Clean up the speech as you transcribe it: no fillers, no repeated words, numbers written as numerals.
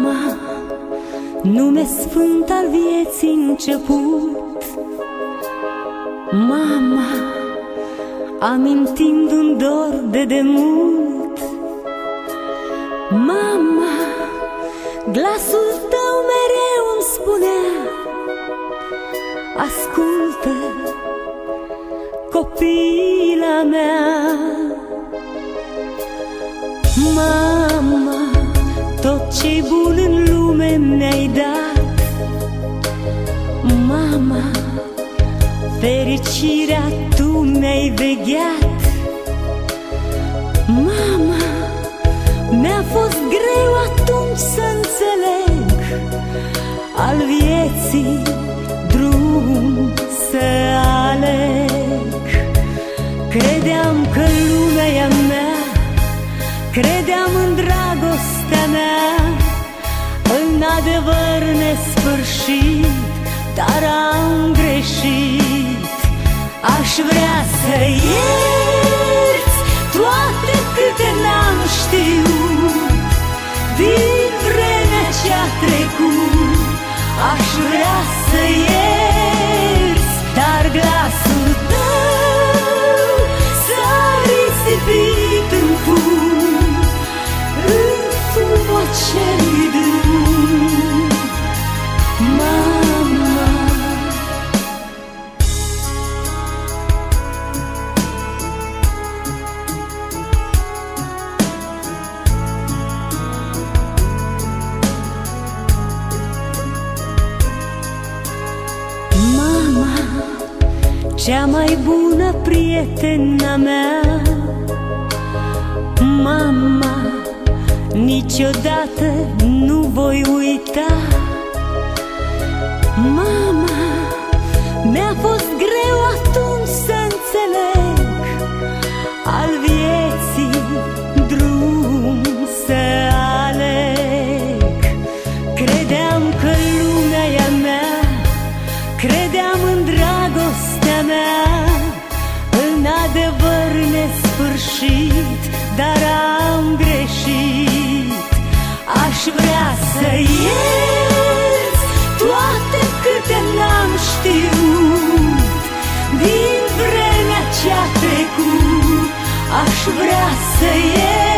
Mama, nume sfânt al vieții început. Mama, amintind un dor de demult. Mama, glasul tău mereu îmi spunea: ascultă, copila mea. Mama, tot ce-i bun în lume mi-ai dat. Mama, fericirea tu mi-ai vegheat. Mama, mi-a fost greu atunci să înțeleg al vieții drum să aleg. Credeam că lumea e a mea, credeam în dragostea mea, în adevăr nesfârșit, dar am greșit. Aș vrea să ierți toate câte n-am știut din vremea ce-a trecut. Aș vrea să ierți, dar glasul tău s-a risipit în fum, în fumul acelui drum. Mama, mama, cea mai bună prietena mea. Mama, niciodată nu voi uita. Mama, mi-a fost greu atunci să înțeleg al vieții drum să aleg. Credeam că lumea e a mea, credeam în dragostea mea, în adevăr nesfârșit, dar am greșit. Aș vrea să ierți toate câte n-am știut din vremea ce-a trecut. Aș vrea să ierți